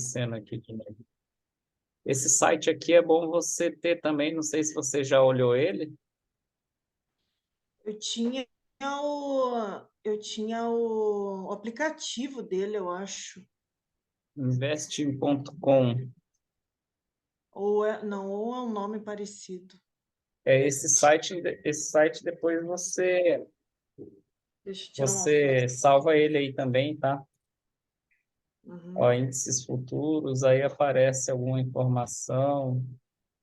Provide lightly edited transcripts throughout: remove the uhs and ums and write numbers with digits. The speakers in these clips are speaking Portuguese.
aparecendo aqui de novo. Esse site aqui é bom você ter também, não sei se você já olhou ele. Eu tinha o aplicativo dele, eu acho. Investing.com. Ou é um nome parecido. É esse site depois Deixa eu tirar uma foto. você salva ele aí também, tá? Ó, Uhum. índices futuros, aí aparece alguma informação.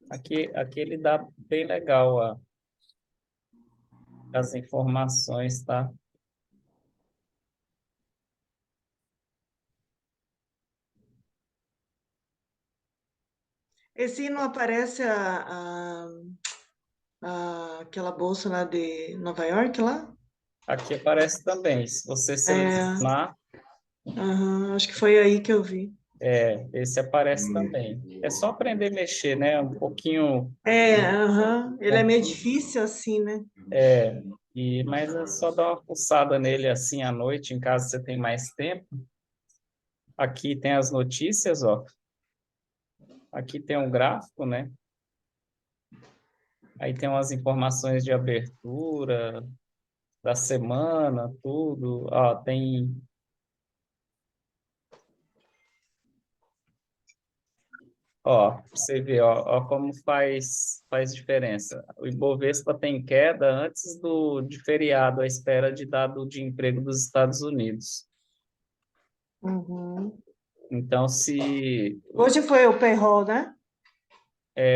Aqui ele dá bem legal as informações, tá? Esse aí não aparece aquela bolsa lá de Nova York lá? Aqui aparece também. Se você É, selecionar, aham, acho que foi aí que eu vi. esse aparece também. É só aprender a mexer, né? Um pouquinho, Aham, ele é meio difícil assim, né? mas é só dar uma pulsada nele assim à noite, em caso você tem mais tempo. Aqui tem as notícias, ó. Aqui tem um gráfico, né? Aí tem umas informações de abertura da semana, tudo. Ó, pra você ver, ó como faz diferença. O Ibovespa tem queda antes de feriado, à espera de dado de emprego dos Estados Unidos. Uhum. Então, se Hoje foi o payroll, né?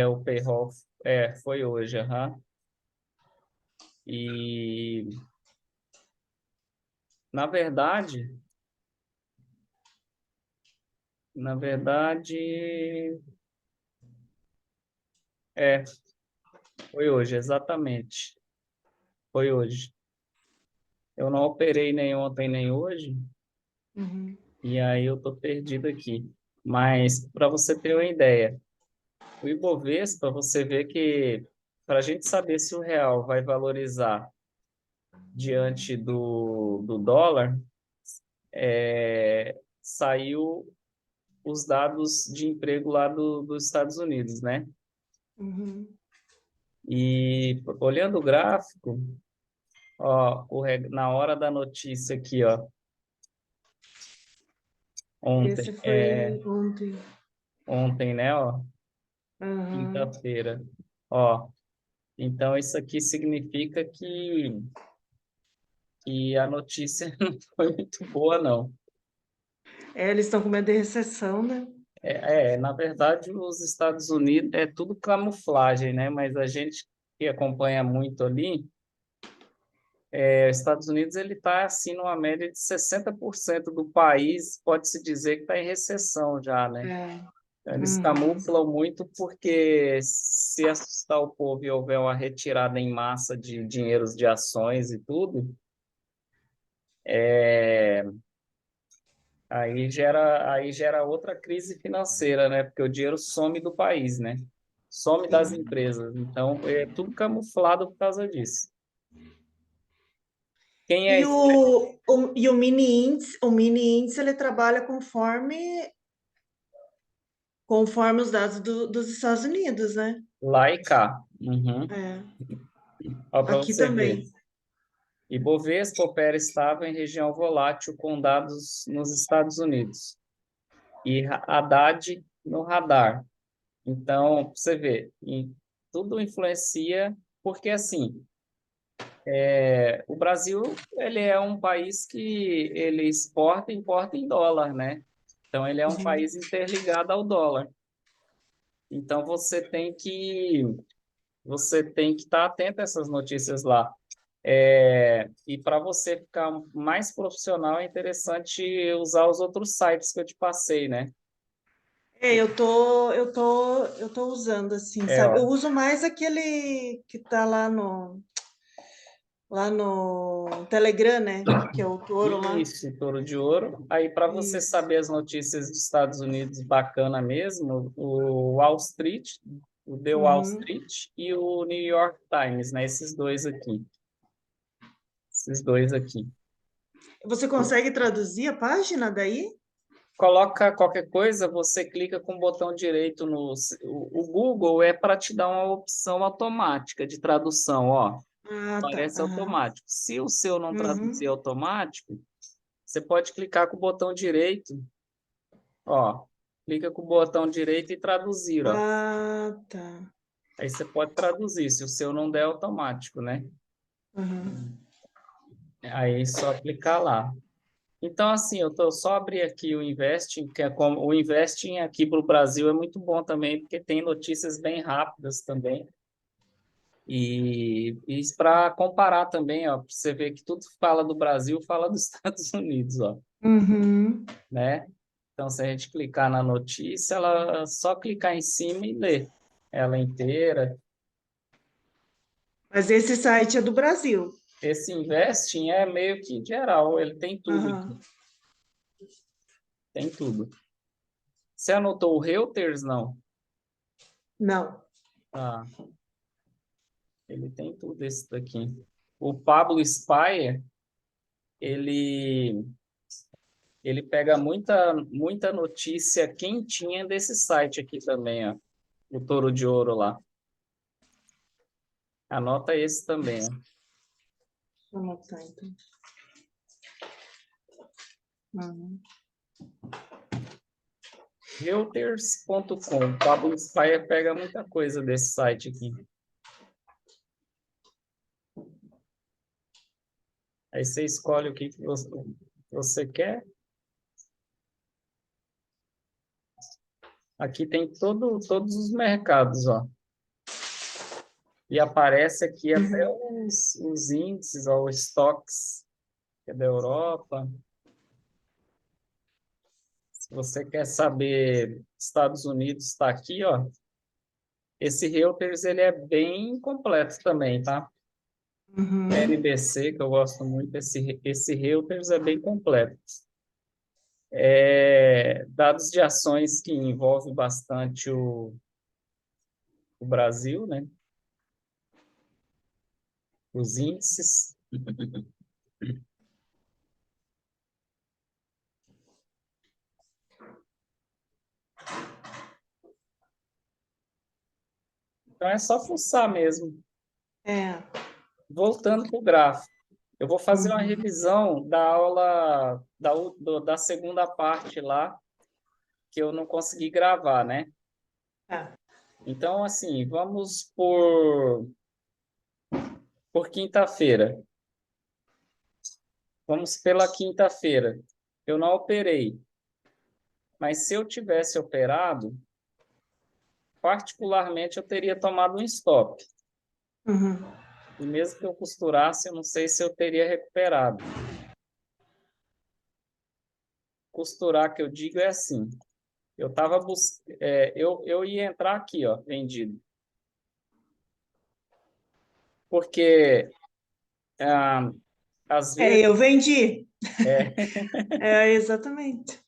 o payroll foi hoje, aham. E, na verdade, na verdade, é, foi hoje, exatamente. Foi hoje. Eu não operei nem ontem nem hoje, Uhum. e aí eu tô perdido aqui. Mas, para você ter uma ideia, o Ibovespa, você vê que, para a gente saber se o real vai valorizar diante do dólar, saiu os dados de emprego lá dos Estados Unidos, né? Uhum. E olhando o gráfico, ó, na hora da notícia aqui, ó, Esse ontem, foi ontem. ontem, né, ó, Aham. quinta-feira, ó, então isso aqui significa que a notícia não foi muito boa, não. Eles estão com medo de recessão, né? Na verdade, os Estados Unidos é tudo camuflagem, né? Mas a gente que acompanha muito ali, os Estados Unidos ele está assim numa média de 60% do país, pode-se dizer que está em recessão já, né? É. Eles Uhum. camuflam muito porque se assustar o povo e houver uma retirada em massa de dinheiros de ações e tudo, aí gera outra crise financeira, né? Porque o dinheiro some do país, né? Some das Sim. empresas. Então, é tudo camuflado por causa disso. Quem é E o mini índice ele trabalha conforme os dados dos Estados Unidos, né? lá e cá? Uhum. É. Ó, para Aqui você ver. também. Ibovespa opera estável em região volátil com dados nos Estados Unidos. E Haddad no radar. Então, pra você vê, tudo influencia, porque assim, o Brasil ele é um país que ele exporta e importa em dólar, né? Então, ele é um Uhum. país interligado ao dólar. Então, você tem que estar atento a essas notícias lá. E para você ficar mais profissional, é interessante usar os outros sites que eu te passei, né? Eu tô usando assim, sabe? Eu Ó, uso mais aquele que tá lá no Telegram, né? Que é o Toro lá. isso, Touro de Ouro. Aí, para você Isso. saber as notícias dos Estados Unidos, bacana mesmo, o Wall Street, o The Wall Uhum. Street e o New York Times, né? Esses dois aqui. Esses dois aqui. Você consegue traduzir a página daí? coloca qualquer coisa, você clica com o botão direito no... O Google é para te dar uma opção automática de tradução, ó. Ah, tá. Parece Aham. automático. Se o seu não traduzir Uhum. automático, você pode clicar com o botão direito, ó. Clica com o botão direito e traduzir, ó. Ah, tá. Aí você pode traduzir, se o seu não der automático, né? Aham. Aí é só aplicar lá. Então, assim, eu tô só abrir aqui o Investing, que é como o Investing aqui para o Brasil é muito bom também, porque tem notícias bem rápidas também. E para comparar também, ó, pra você ver que tudo fala do Brasil, fala dos Estados Unidos, ó, Uhum. né? Então, se a gente clicar na notícia, ela só clicar em cima e ler ela inteira. Mas esse site é do Brasil. Esse Investing é meio que geral, ele tem tudo Aham. aqui, tem tudo. Você anotou o Reuters, não? Não. Ah, ele tem tudo esse daqui. O Pablo Spyer, ele, ele pega muita notícia quentinha desse site aqui também, ó. O Touro de Ouro lá. Anota esse também, ó. Deixa eu anotar, então. Uhum. Reuters.com. Pablo Spyer pega muita coisa desse site aqui. Aí você escolhe o que você quer. Aqui tem todos os mercados, ó. E aparece aqui até Uhum. os índices, ó, os estoques, que é da Europa. Se você quer saber, Estados Unidos está aqui, ó. Esse Reuters, ele é bem completo também, tá? Uhum. NBC, que eu gosto muito, esse Reuters é bem completo. É, dados de ações que envolvem bastante o Brasil, né? Os índices. Então é só fuçar mesmo. É. Voltando para o gráfico. Eu vou fazer uma Uhum. revisão da aula da segunda parte lá, que eu não consegui gravar, né? Tá. Então, assim, vamos por quinta-feira. Vamos pela quinta-feira. Eu não operei, mas se eu tivesse operado, particularmente eu teria tomado um stop. Uhum. E mesmo que eu costurasse, eu não sei se eu teria recuperado. Costurar que eu digo é assim, eu ia entrar aqui, ó, vendido. Porque ah, às É, vezes eu vendi. é, É, exatamente. E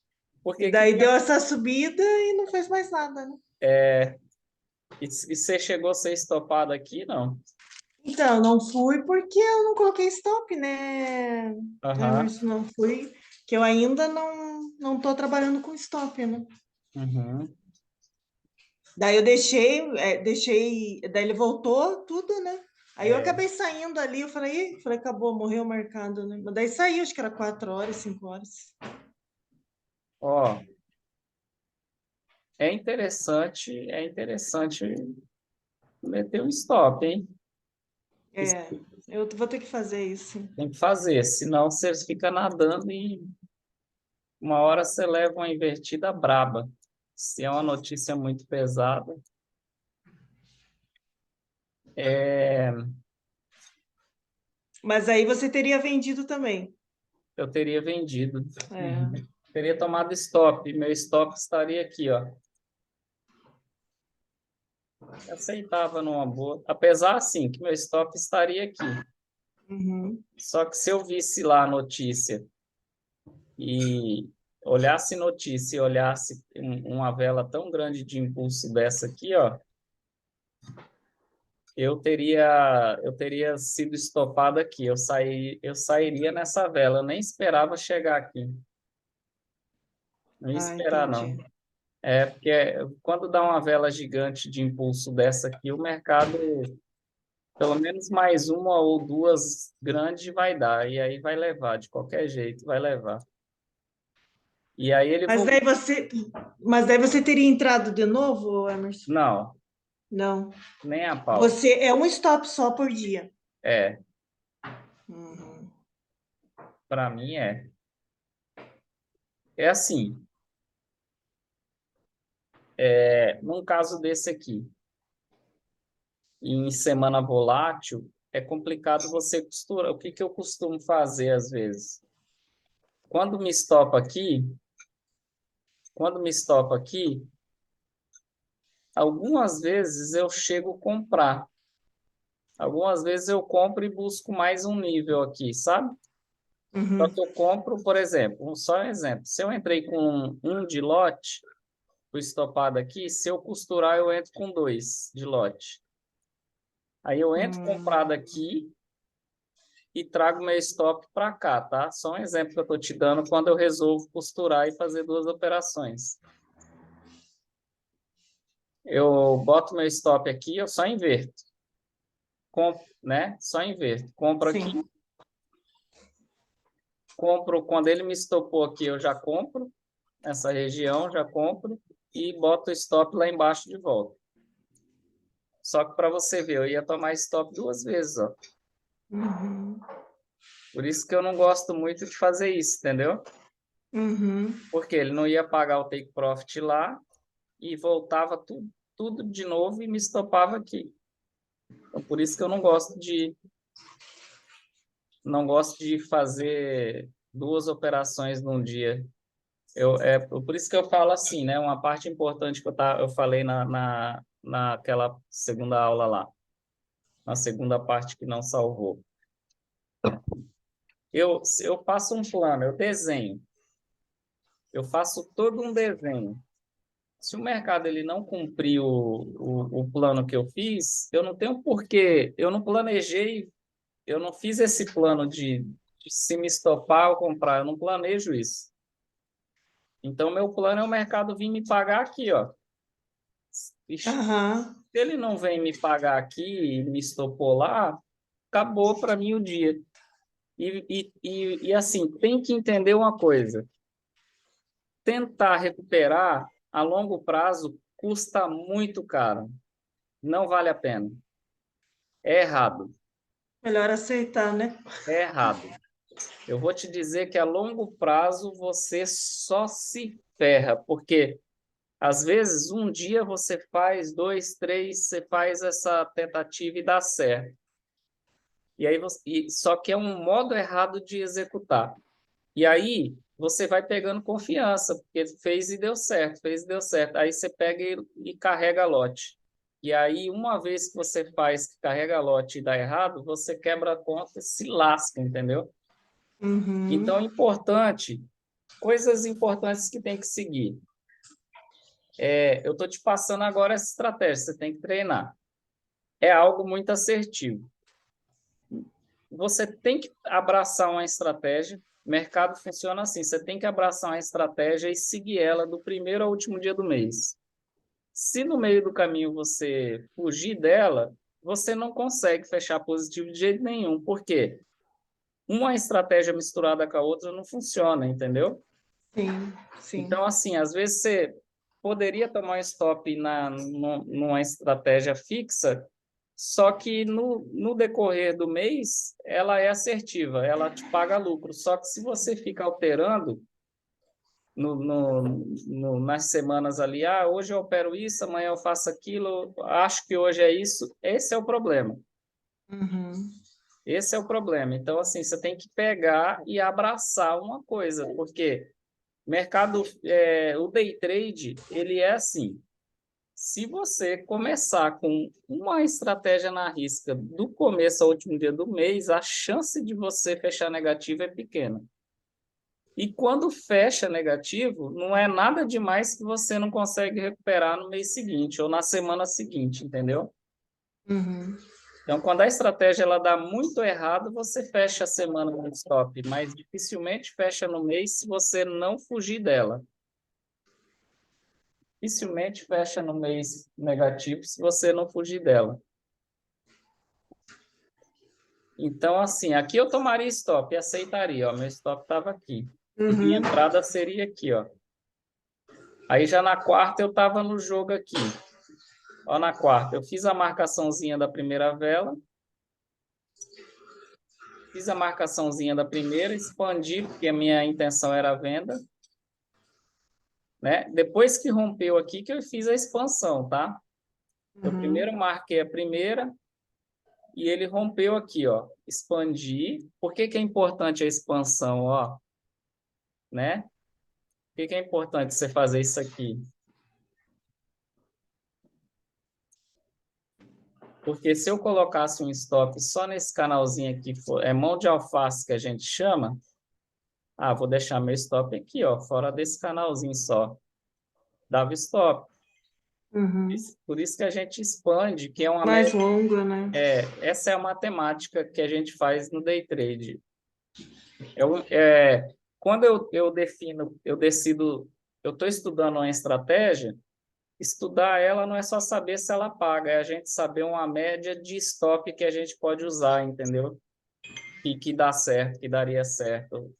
porque daí deu essa subida e não fez mais nada, né? e você chegou a ser estopado aqui, não? Então, não fui porque eu não coloquei stop, né, Aham. Emerson? Não fui, que eu ainda não tô trabalhando com stop, né? Uhum. Daí eu deixei, daí ele voltou tudo, né? Aí eu É. acabei saindo ali, eu falei, acabou, morreu o mercado, né? Mas daí saiu, acho que era 4 horas, 5 horas. Ó, é interessante meter um stop, hein? Isso É, eu vou ter que fazer isso. tem que fazer, senão você fica nadando e uma hora você leva uma invertida braba. Se é uma notícia muito pesada, é, Mas aí você teria vendido também. eu teria vendido. Uhum. É. Teria tomado stop. Meu stop estaria aqui, ó. Aceitava numa boa. Apesar, assim, que meu stop estaria aqui. Uhum. Só que se eu visse lá a notícia e olhasse notícia e olhasse uma vela tão grande de impulso dessa aqui, ó, eu teria sido estopado aqui. Eu sairia nessa vela. Eu nem esperava chegar aqui. Não ia Ah, esperar, não. entendi. É, porque quando dá uma vela gigante de impulso dessa aqui, o mercado, pelo menos mais uma ou duas grandes vai dar, e aí vai levar, de qualquer jeito, vai levar. E aí ele Mas voltou. daí você, mas daí você teria entrado de novo, Emerson? Não, Não. nem a pau. Você é um stop só por dia. É, Uhum. para mim é. É assim, num caso desse aqui, em semana volátil, é complicado você costurar. O que que eu costumo fazer às vezes? Quando me estopa aqui, quando me estopa aqui, algumas vezes eu chego a comprar. Algumas vezes eu compro e busco mais um nível aqui, sabe? Só Uhum. que eu compro, por exemplo, só um exemplo. Se eu entrei com um de lote, o estopado aqui, se eu costurar, eu entro com dois de lote. Aí eu entro comprado Hum. aqui e trago meu stop para cá, tá? Só um exemplo que eu estou te dando quando eu resolvo costurar e fazer duas operações. Eu boto meu stop aqui, eu só inverto. Né? Só inverto. Compro aqui, Sim. compro quando ele me estopou aqui, eu já compro essa região, já compro e boto o stop lá embaixo de volta. Só que para você ver, eu ia tomar stop duas vezes, ó. Uhum. Por isso que eu não gosto muito de fazer isso, entendeu? Uhum. Porque ele não ia pagar o take profit lá e voltava tudo de novo e me estopava aqui. Então, por isso que eu não gosto de fazer duas operações num dia. Por isso que eu falo assim, né? Uma parte importante que eu falei naquela segunda aula lá, na segunda parte que não salvou. Eu faço um plano, eu desenho, eu faço todo um desenho. Se o mercado ele não cumprir o plano que eu fiz, eu não tenho porquê, eu não planejei, eu não fiz esse plano de se me estopar ou comprar, eu não planejo isso. Então, meu plano é o mercado vir me pagar aqui, ó. Se Aham. ele não vem me pagar aqui e me estopou lá, acabou para mim o dia. E assim, tem que entender uma coisa: tentar recuperar a longo prazo custa muito caro, não vale a pena. É errado, Melhor aceitar, né? é errado. Eu vou te dizer que a longo prazo você só se ferra, porque às vezes um dia você faz, dois, três, você faz essa tentativa e dá certo. E aí só que é um modo errado de executar. E aí você vai pegando confiança, porque fez e deu certo, fez e deu certo. Aí você pega e carrega lote. E aí, uma vez que você faz que carrega lote e dá errado, você quebra a conta e se lasca, entendeu? Então, Uhum. importante, coisas importantes que tem que seguir. Eu estou te passando agora essa estratégia, você tem que treinar. É algo muito assertivo. Você tem que abraçar uma estratégia. O mercado funciona assim: você tem que abraçar uma estratégia e seguir ela do primeiro ao último dia do mês. Se no meio do caminho você fugir dela, você não consegue fechar positivo de jeito nenhum. Por quê? Uma estratégia misturada com a outra não funciona, entendeu? Sim, sim. Então, assim, às vezes você poderia tomar um stop numa estratégia fixa, só que no decorrer do mês ela é assertiva, ela te paga lucro. Só que se você fica alterando nas semanas ali, hoje eu opero isso, amanhã eu faço aquilo, acho que hoje é isso, esse é o problema. Uhum. Esse é o problema. Então, assim, você tem que pegar e abraçar uma coisa, porque o day trade, ele é assim. Se você começar com uma estratégia na risca do começo ao último dia do mês, a chance de você fechar negativo é pequena. E quando fecha negativo, não é nada demais que você não consegue recuperar no mês seguinte ou na semana seguinte, entendeu? Uhum. Então, quando a estratégia ela dá muito errado, você fecha a semana no stop, mas dificilmente fecha no mês se você não fugir dela. dificilmente fecha no mês negativo se você não fugir dela. Então, assim, aqui eu tomaria stop e aceitaria, ó, meu stop estava aqui. E minha Uhum. entrada seria aqui, ó. Aí já na quarta eu estava no jogo aqui. Ó, na quarta eu fiz a marcaçãozinha da primeira vela. Fiz a marcaçãozinha da primeira, expandi, porque a minha intenção era a venda. Né? Depois que rompeu aqui, que eu fiz a expansão, tá? Eu Uhum. primeiro marquei a primeira e ele rompeu aqui, ó. Expandi. Por que que é importante a expansão, ó? Né? Por que que é importante você fazer isso aqui? Porque se eu colocasse um stop só nesse canalzinho aqui, é mão de alface que a gente chama, vou deixar meu stop aqui, ó, fora desse canalzinho só. Dava stop. Uhum. Por isso que a gente expande, que é uma Mais média. longa, né? Essa é a matemática que a gente faz no day trade. Quando eu defino, eu decido, eu estou estudando uma estratégia, estudar ela não é só saber se ela paga, é a gente saber uma média de stop que a gente pode usar, entendeu? E que dá certo, que daria certo.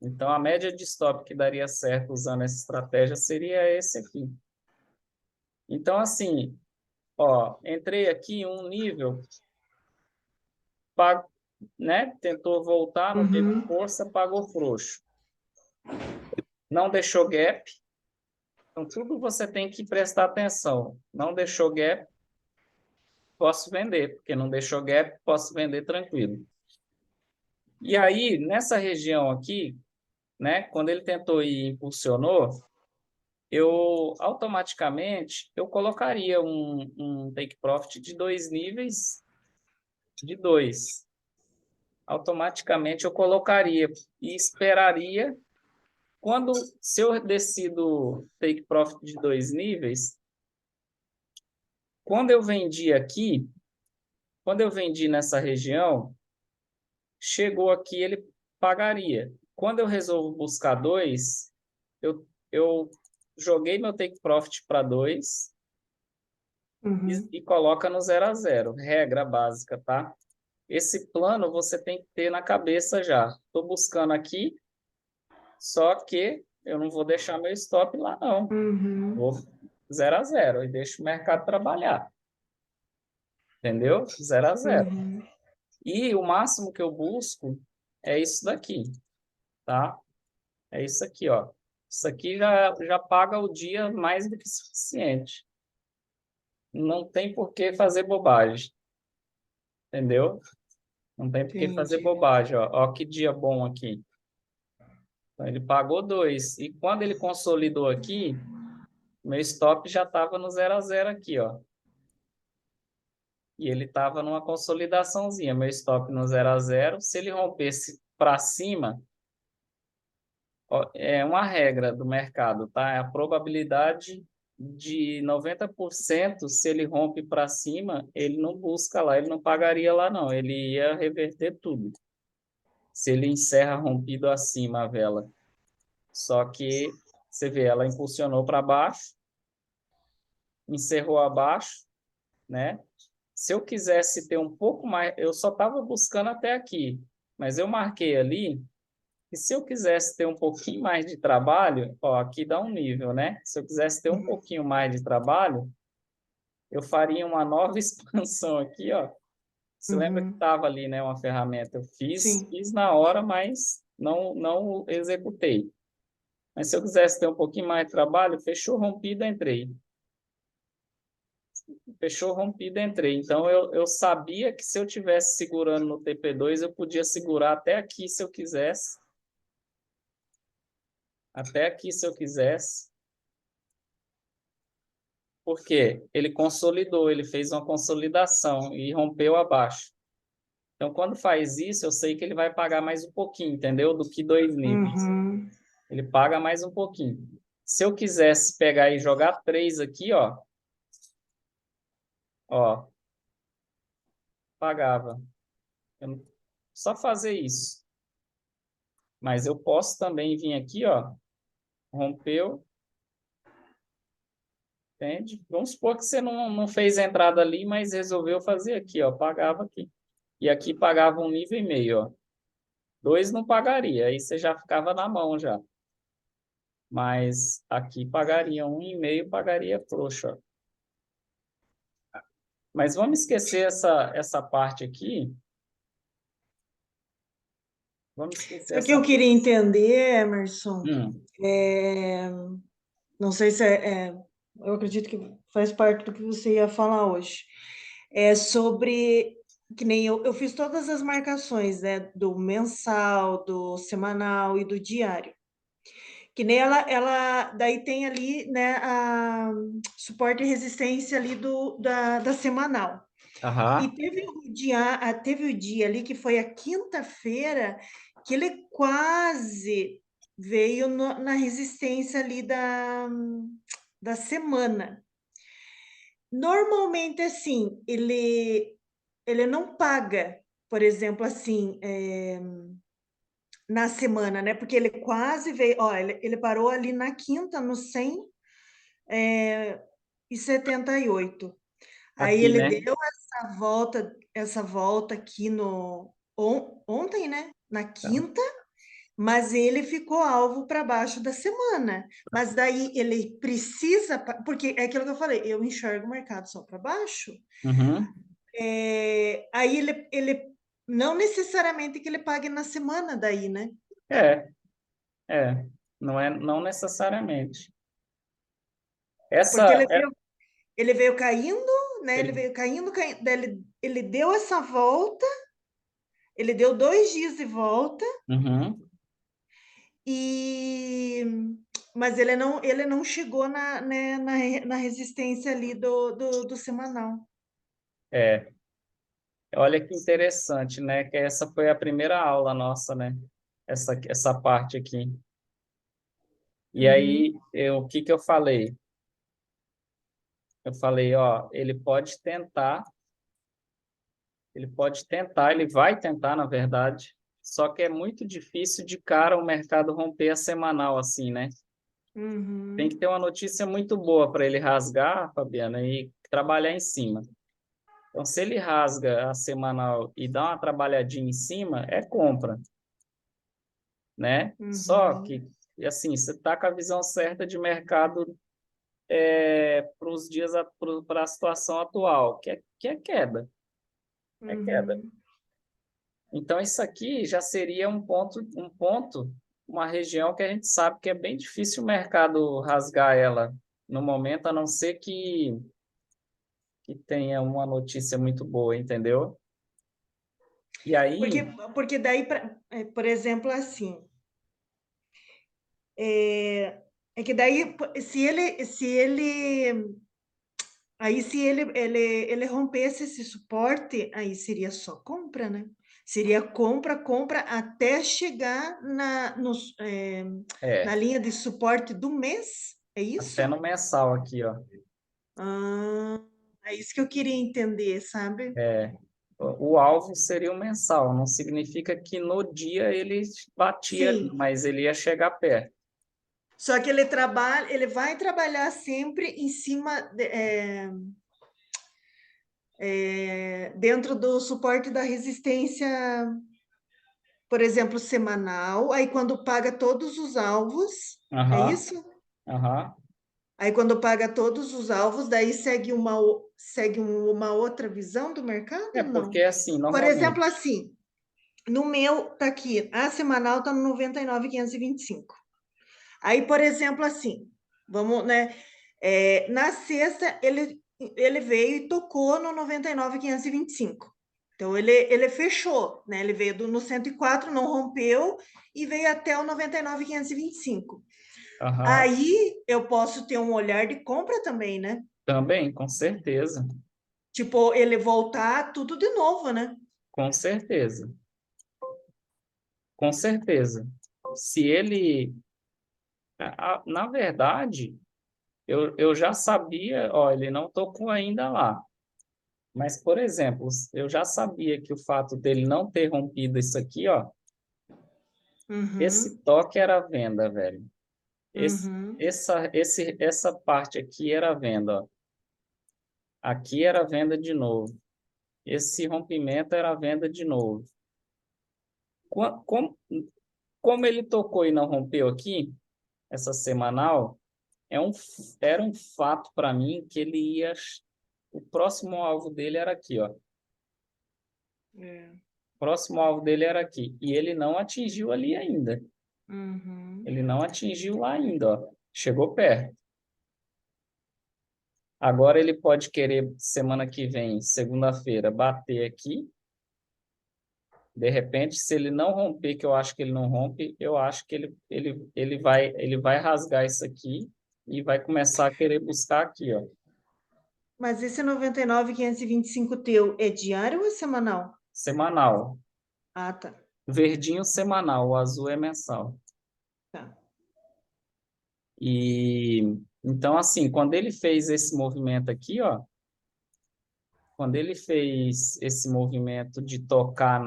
Então, a média de stop que daria certo usando essa estratégia seria esse aqui. Então, assim, ó, entrei aqui em um nível, pago, né? Tentou voltar, não teve Uhum. força, pagou frouxo. Não deixou gap. Então, tudo você tem que prestar atenção. Não deixou gap, posso vender, porque não deixou gap, posso vender tranquilo. E aí, nessa região aqui, né, quando ele tentou ir e impulsionou, eu automaticamente eu colocaria um take profit de 2 níveis de 2. Automaticamente eu colocaria e esperaria. Se eu decido take profit de 2 níveis, quando eu vendi aqui, quando eu vendi nessa região, chegou aqui, ele pagaria. Quando eu resolvo buscar 2, eu joguei meu take profit para 2 Uhum. e coloca no 0 a 0. Regra básica, tá? Esse plano você tem que ter na cabeça já. Estou buscando aqui, só que eu não vou deixar meu stop lá, não. Uhum. Vou 0 a 0 e deixo o mercado trabalhar. Entendeu? 0 a 0. Uhum. E o máximo que eu busco é isso daqui, tá? É isso aqui, ó. Isso aqui já paga o dia mais do que suficiente. Não tem por que fazer bobagem, entendeu? Não tem por que fazer Entendi. bobagem, ó. Ó que dia bom aqui. Então, ele pagou 2. E quando ele consolidou aqui, meu stop já estava no 0 a 0 aqui, ó. E ele estava numa consolidaçãozinha, meu stop no 0 a 0. Se ele rompesse para cima, ó, é uma regra do mercado, tá? É a probabilidade de 90%, se ele rompe para cima, ele não busca lá, ele não pagaria lá, não. Ele ia reverter tudo. Se ele encerra rompido acima a vela. Só que, você vê, ela impulsionou para baixo, encerrou abaixo, né? Se eu quisesse ter um pouco mais, eu só estava buscando até aqui, mas eu marquei ali, e se eu quisesse ter um pouquinho mais de trabalho, ó, aqui dá um nível, né? Se eu quisesse ter um pouquinho mais de trabalho, eu faria uma nova expansão aqui, ó. Você lembra que Uhum. estava ali, né, uma ferramenta? Eu fiz, Sim. fiz na hora, mas não executei. Mas se eu quisesse ter um pouquinho mais de trabalho, fechou rompido, entrei. Fechou rompido, entrei. Então, eu sabia que se eu tivesse segurando no TP2, eu podia segurar até aqui se eu quisesse. Até aqui se eu quisesse. Porque ele consolidou, ele fez uma consolidação e rompeu abaixo. Então, quando faz isso, eu sei que ele vai pagar mais um pouquinho, entendeu? Do que 2 níveis. Uhum. Ele paga mais um pouquinho. Se eu quisesse pegar e jogar 3 aqui, ó, pagava. Só fazer isso. Mas eu posso também vir aqui, ó, rompeu, entende? Vamos supor que você não fez entrada ali, mas resolveu fazer aqui, ó, pagava aqui. E aqui pagava 1,5 nível, ó. 2 não pagaria, aí você já ficava na mão já. Mas aqui pagaria 1,5, pagaria frouxo, ó. Mas vamos esquecer essa parte aqui. Vamos esquecer O que eu essa. queria entender, Emerson, Hum, é, não sei se eu acredito que faz parte do que você ia falar hoje. É sobre, que nem eu fiz todas as marcações, né, do mensal, do semanal e do diário. Que nem daí tem ali, né, a suporte e resistência ali da semanal. E aham, teve o dia ali que foi a quinta-feira que ele quase veio na resistência ali da semana. Normalmente, assim, ele não paga, por exemplo, assim, na semana, né? Porque ele quase veio, ó, ele parou ali na quinta, no 100,78. Aí aqui, ele né? deu essa volta aqui ontem, né? Na Então, quinta, mas ele ficou alvo para baixo da semana. Mas daí ele precisa, porque é aquilo que eu falei, eu enxergo o mercado só para baixo. uhum, Aí ele não necessariamente que ele pague na semana daí, né? é, é, não necessariamente. Porque Essa, ele veio caindo, né? Ele ele, veio caindo, caindo, daí ele deu essa volta, ele deu 2 dias de volta. uhum, E mas ele não chegou né, na resistência ali do semanal. é, olha que interessante, né? Que essa foi a primeira aula nossa, né? Essa parte aqui. E aí, Uhum, o que que eu falei? Eu falei, ó, ele vai tentar, na verdade, só que é muito difícil de cara o mercado romper a semanal assim, né? Tem que uhum, ter uma notícia muito boa para ele rasgar, Fabiana, e trabalhar em cima. Então, se ele rasga a semanal e dá uma trabalhadinha em cima, é compra, né? Só uhum, que, assim, você está com a visão certa de mercado para os dias, para a situação atual, que é queda, é queda. uhum. Então, isso aqui já seria uma região que a gente sabe que é bem difícil o mercado rasgar ela no momento, a não ser que tenha uma notícia muito boa, entendeu? E Porque, aí, porque daí, por exemplo, assim, é que daí, se ele rompesse esse suporte, aí seria só compra, né? Seria compra, compra até chegar na é, linha de suporte do mês, é até isso? no mensal aqui, ó, Ah, é isso que eu queria entender, sabe? o alvo seria o mensal, não significa que no dia ele batia ali, Sim. mas ele ia chegar perto. Só que ele vai trabalhar sempre em cima dentro do suporte da resistência, por exemplo, semanal. Aí quando paga todos os alvos, é Aham, isso? aham. Aí quando paga todos os alvos, daí segue uma outra visão do mercado É ou porque não? assim, Por exemplo, normalmente. assim, no meu tá aqui, a semanal tá no 99,525. Aí, por exemplo, assim, vamos, né? Na sexta, ele veio e tocou no 99,525. Então, ele fechou, né? Ele veio no 104, não rompeu, e veio até o 99,525. Aham, Aí, eu posso ter um olhar de compra também, né? também, com certeza, Tipo, ele voltar tudo de novo, né? com certeza, com certeza. Se ele, na verdade, eu já sabia, ó, ele não tocou ainda lá. Mas, por exemplo, eu já sabia que o fato dele não ter rompido isso aqui, ó, esse Uhum, toque era a venda, velho. Uhum. Essa parte aqui era a venda, ó. Aqui era a venda de novo. Esse rompimento era a venda de novo. Como, como ele tocou e não rompeu aqui, essa semanal, era um fato para mim que ele ia. O próximo alvo dele era aqui, ó. É. O próximo alvo dele era aqui. E ele não atingiu ali ainda. Uhum. Ele não atingiu lá ainda, ó. Chegou perto. Agora ele pode querer, semana que vem, segunda-feira, bater aqui. De repente, se ele não romper, que eu acho que ele não rompe, eu acho que ele vai rasgar isso aqui e vai começar a querer buscar aqui, ó. Mas esse 99.525 teu é diário ou é semanal? Semanal. Ah, tá. Verdinho semanal, o azul é mensal. Tá. E então, assim, quando ele fez esse movimento aqui, ó, quando ele fez esse movimento de tocar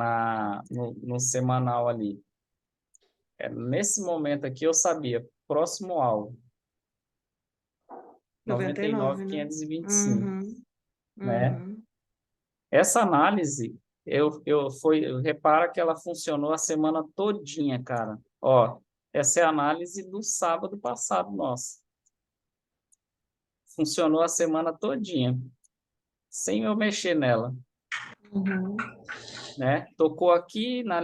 no semanal ali, nesse momento aqui eu sabia, próximo alvo, 99, né? 99.525, Uhum. né? Uhum. Essa análise, repara que ela funcionou a semana todinha, cara. Ó, essa é a análise do sábado passado, nossa. Funcionou a semana todinha, sem eu mexer nela, Uhum. né? Tocou aqui na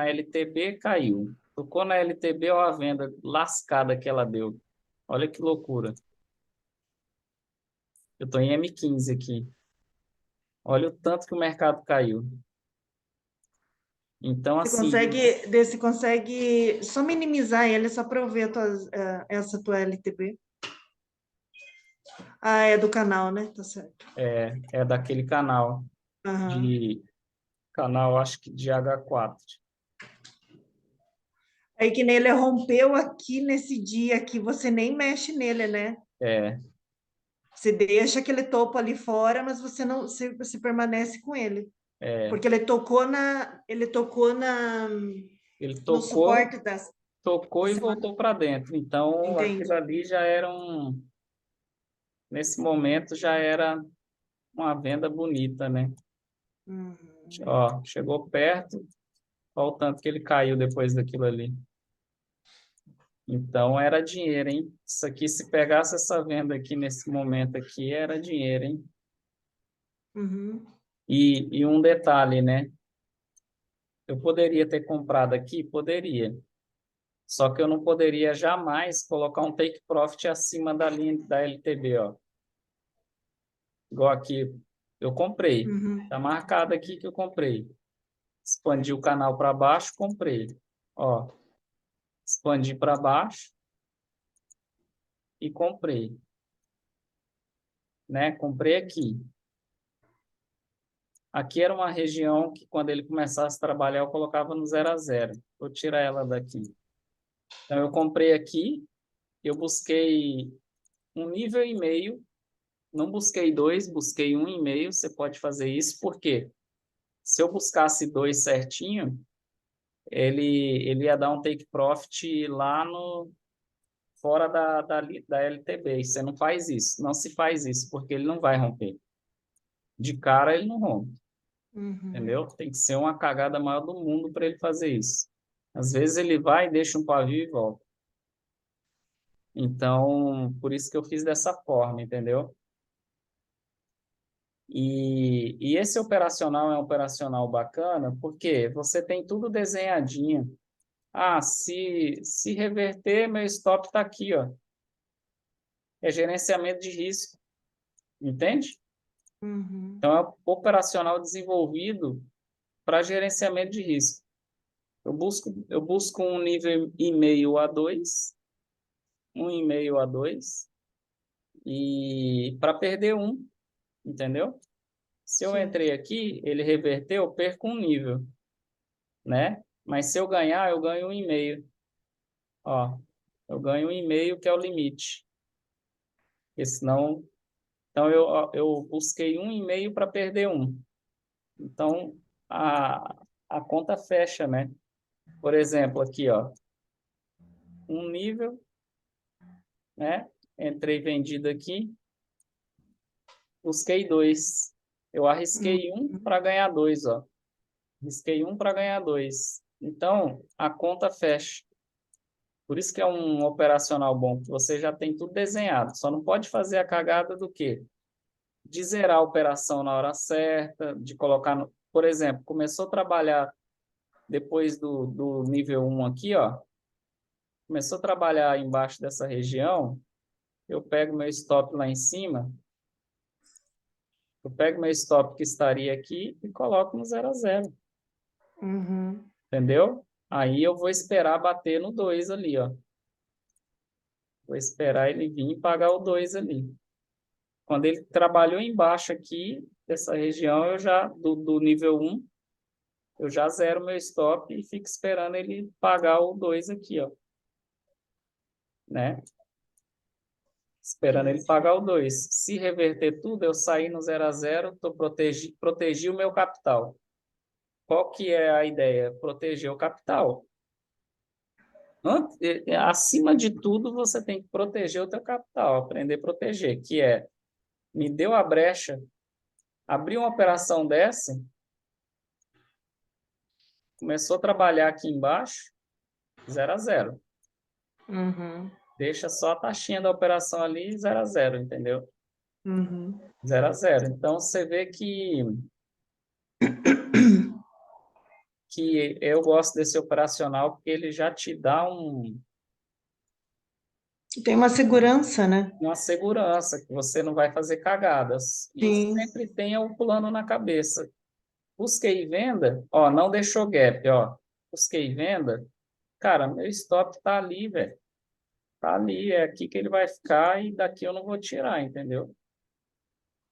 LTB, caiu. Tocou na LTB, ó, a venda lascada que ela deu. Olha que loucura. Eu estou em M15 aqui. Olha o tanto que o mercado caiu. Então, assim, Você consegue só minimizar ele só para eu ver essa tua LTB. Ah, é do canal, né? Tá certo. é daquele canal, Aham. de canal, acho que de H4. Aí que nele rompeu aqui nesse dia que você nem mexe nele, né? É, Você deixa aquele topo ali fora, mas você não, você permanece com ele. é. Porque ele tocou Ele no tocou, suporte das tocou e semana. voltou para dentro. Então, aquilo Entende? ali já era nesse momento já era uma venda bonita, né? Uhum. Ó, chegou perto, olha o tanto que ele caiu depois daquilo ali. Então era dinheiro, hein? Isso aqui, se pegasse essa venda aqui nesse momento aqui, era dinheiro, hein? Uhum. E um detalhe, né? Eu poderia ter comprado aqui? Poderia. Só que eu não poderia jamais colocar um take profit acima da linha da LTB, ó. Igual aqui, eu comprei. Uhum. Tá marcado aqui que eu comprei. Expandi o canal para baixo, comprei. Ó, expandi para baixo e comprei, né? Comprei aqui. Aqui era uma região que, quando ele começasse a trabalhar, eu colocava no 0 a 0. Vou tirar ela daqui. Então, eu comprei aqui, eu busquei 1,5 nível, não busquei 2, busquei 1,5. Você pode fazer isso, porque se eu buscasse 2 certinho, ele ia dar um take profit lá no fora da LTB. E você não faz isso, não se faz isso, porque ele não vai romper. De cara, ele não rompe. Uhum. Entendeu? Tem que ser uma cagada maior do mundo para ele fazer isso. Às vezes ele vai, deixa um pavio e volta. Então, por isso que eu fiz dessa forma, entendeu? E esse operacional é um operacional bacana porque você tem tudo desenhadinho. Ah, se reverter, meu stop está aqui, ó. É gerenciamento de risco, entende? Uhum. Então, é um operacional desenvolvido para gerenciamento de risco. Eu busco 1,5 nível A2, 1,5 A2, e para perder um, entendeu? Se eu Sim. entrei aqui, ele reverteu, eu perco um nível, né? Mas se eu ganhar, eu ganho 1,5. Ó, eu ganho 1,5, que é o limite. Porque senão, então eu busquei 1,5 para perder um. Então a conta fecha, né? Por exemplo, aqui, ó, um nível, né? Entrei vendido aqui, busquei 2. Eu arrisquei 1 para ganhar 2, ó. Risquei 1 para ganhar 2. Então, a conta fecha. Por isso que é um operacional bom, porque você já tem tudo desenhado. Só não pode fazer a cagada do quê? De zerar a operação na hora certa, de colocar, por exemplo, começou a trabalhar depois do nível 1 aqui, ó. Começou a trabalhar embaixo dessa região, eu pego meu stop lá em cima, eu pego meu stop que estaria aqui e coloco no 0 a 0. Uhum. Entendeu? Aí eu vou esperar bater no 2 ali, ó. Vou esperar ele vir e pagar o 2 ali. Quando ele trabalhou embaixo aqui, dessa região, eu já, do nível 1, eu já zero meu stop e fico esperando ele pagar o 2 aqui, ó. Né? Esperando ele pagar o 2. Se reverter tudo, eu sair no 0 a 0, protegi o meu capital. Qual que é a ideia? Proteger o capital. Acima de tudo, você tem que proteger o teu capital, aprender a proteger, que é, me deu a brecha, abri uma operação dessa, começou a trabalhar aqui embaixo, 0 a 0. Uhum. Deixa só a taxinha da operação ali, 0 a 0, entendeu? Uhum. 0 a 0. Então, você vê que eu gosto desse operacional porque ele já te dá Tem uma segurança, né? uma segurança, que você não vai fazer cagadas. E Sim. sempre tenha o plano na cabeça. Busquei venda, ó, não deixou gap, ó. Busquei venda, cara, meu stop tá ali, velho. Tá ali, é aqui que ele vai ficar e daqui eu não vou tirar, entendeu?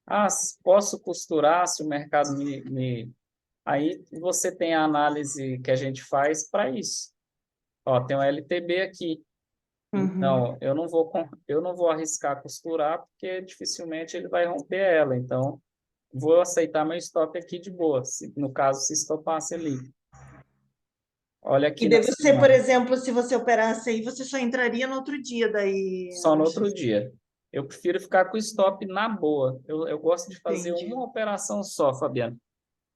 Ah, posso costurar se o mercado me... Aí você tem a análise que a gente faz para isso. Ó, tem um LTB aqui. Uhum. Então, eu não vou arriscar costurar porque dificilmente ele vai romper ela. Então, vou aceitar meu stop aqui de boa, no caso, se estopasse ali. Olha E aqui daí nessa você, por imagem, exemplo, se você operasse aí, você só entraria no outro dia daí, só no Alexandre. outro dia. Eu prefiro ficar com o stop na boa. Eu gosto de fazer Entendi. uma operação só, Fabiano.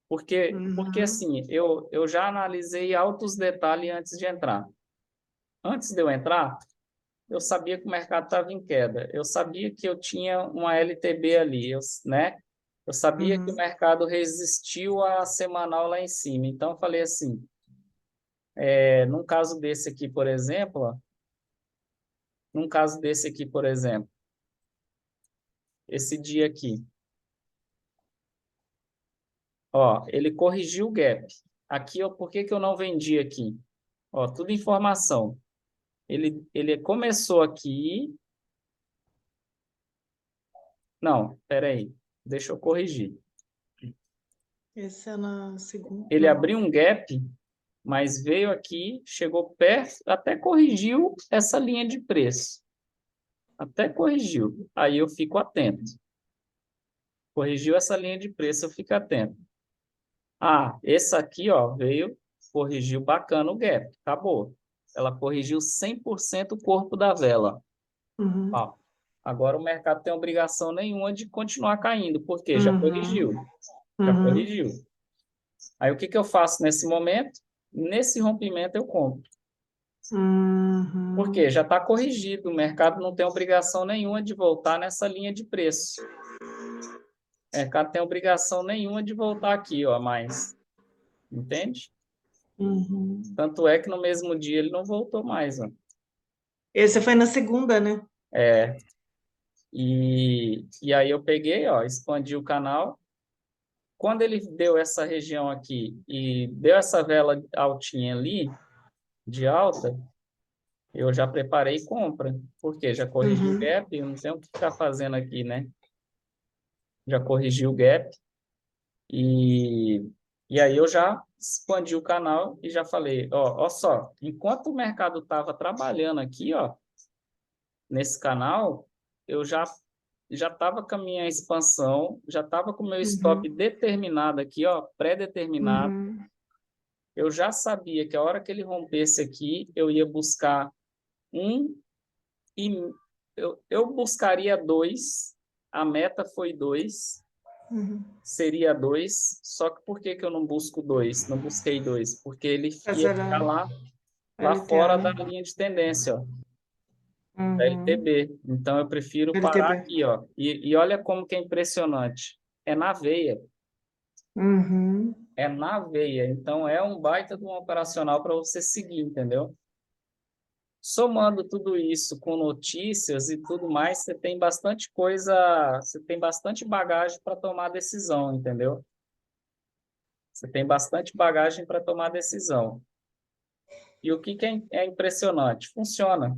Porque Uhum. assim, eu já analisei altos detalhes antes de entrar. Antes de eu entrar, eu sabia que o mercado estava em queda. Eu sabia que eu tinha uma LTB ali, né? Eu sabia que o Uhum. mercado resistiu à semanal lá em cima. Então, eu falei assim, num caso desse aqui, por exemplo, ó, num caso desse aqui, por exemplo, esse dia aqui, ó, ele corrigiu o gap. Aqui, ó, por que que eu não vendi aqui? Ó, tudo informação. Ele começou aqui. Não, peraí. Deixa eu corrigir. Esse é na segunda, Ele não. abriu um gap, mas veio aqui, chegou perto, até corrigiu essa linha de preço. Até corrigiu. Aí eu fico atento. Corrigiu essa linha de preço, eu fico atento. Ah, esse aqui, ó, veio, corrigiu bacana o gap. Acabou. Ela corrigiu 100% o corpo da vela. Uhum. Ó, agora o mercado tem obrigação nenhuma de continuar caindo, porque já Uhum. corrigiu. Já Uhum. corrigiu. Aí o que que eu faço nesse momento? Nesse rompimento eu compro. Porque Uhum. já está corrigido, o mercado não tem obrigação nenhuma de voltar nessa linha de preço. O mercado tem obrigação nenhuma de voltar aqui, ó, mais. Entende? Uhum. Tanto é que no mesmo dia ele não voltou mais, ó. Esse foi na segunda, né? É, e aí eu peguei, ó, expandi o canal. Quando ele deu essa região aqui e deu essa vela altinha ali, de alta, eu já preparei compra. Porque já corrigi o Uhum. gap, eu não tenho o que ficar fazendo aqui, né? Já corrigi o gap e aí eu já expandi o canal e já falei, ó só, enquanto o mercado estava trabalhando aqui, ó, nesse canal, eu já estava com a minha expansão, já estava com o meu stop Uhum. determinado aqui, ó, pré-determinado. Uhum. Eu já sabia que a hora que ele rompesse aqui, eu ia buscar um e eu buscaria 2, a meta foi 2, Uhum. seria 2, só que por que que eu não busco 2? Não busquei 2, porque ele ia Fazer ficar lá LTA, fora da né? linha de tendência, ó, da Uhum. LTB. Então, eu prefiro parar LTB. aqui, ó. E olha como que é impressionante. É na veia, Uhum. é na veia. Então, é um baita de um operacional para você seguir, entendeu? Somando tudo isso com notícias e tudo mais, você tem bastante coisa, você tem bastante bagagem para tomar decisão, entendeu? Você tem bastante bagagem para tomar decisão. E o que que é impressionante? Funciona.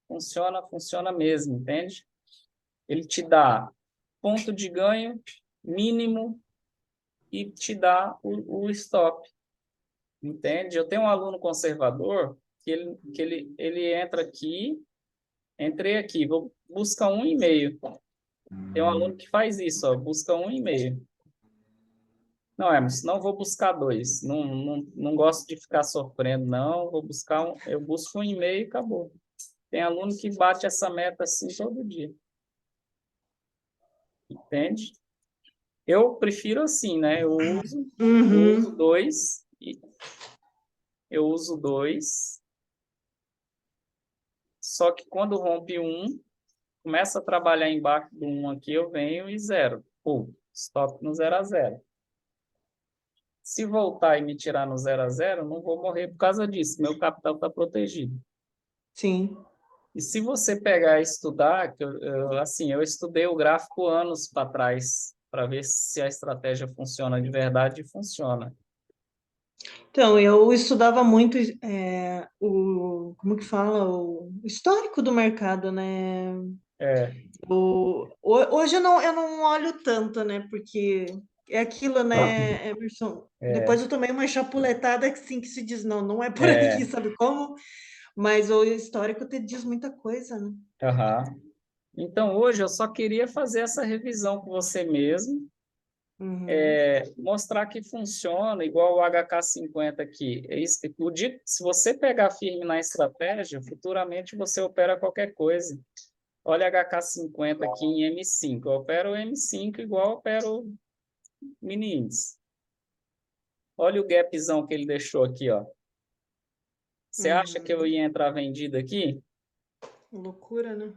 Funciona mesmo, entende? Ele te dá ponto de ganho mínimo e te dá o stop, entende? Eu tenho um aluno conservador que ele entra aqui, entrei aqui, vou buscar 1,5. Tem um aluno que faz isso, ó, busca 1,5. Não, Emerson, não vou buscar 2. Não gosto de ficar sofrendo, não. Eu busco 1,5 e acabou. Tem aluno que bate essa meta assim todo dia, entende? Eu prefiro assim, né? Eu uso Uhum. 2, eu uso 2, só que quando rompe um, começa a trabalhar embaixo do um aqui, eu venho e zero. Pô, stop no 0 a 0. Se voltar e me tirar no 0 a 0, não vou morrer por causa disso. Meu capital está protegido. Sim. E se você pegar e estudar, assim, eu estudei o gráfico anos para trás, para ver se a estratégia funciona de verdade e funciona. Então, eu estudava muito como que fala? O histórico do mercado, né? É, Hoje eu não olho tanto, né? Porque é aquilo, né, Emerson? é, Depois eu tomei uma chapuletada que sim que se diz, não, não é por aí, é, sabe como? Mas o histórico te diz muita coisa, né? aham. Então, hoje eu só queria fazer essa revisão com você mesmo, Uhum. mostrar que funciona, igual o HK50 aqui. Se você pegar firme na estratégia, futuramente você opera qualquer coisa. Olha HK50 aqui em M5. Eu opero o M5 igual eu opero o mini índice. Olha o gapzão que ele deixou aqui, ó. Você acha que eu Uhum. ia entrar vendido aqui? Loucura, né?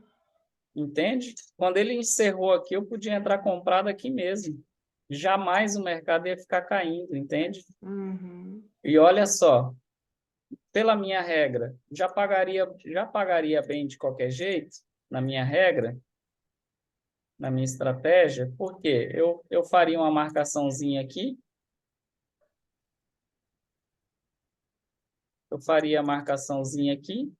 Entende? Quando ele encerrou aqui, eu podia entrar comprado aqui mesmo. Jamais o mercado ia ficar caindo, entende? Uhum. E olha só, pela minha regra, já pagaria bem de qualquer jeito, na minha regra, na minha estratégia, porque eu faria uma marcaçãozinha aqui, eu faria a marcaçãozinha aqui,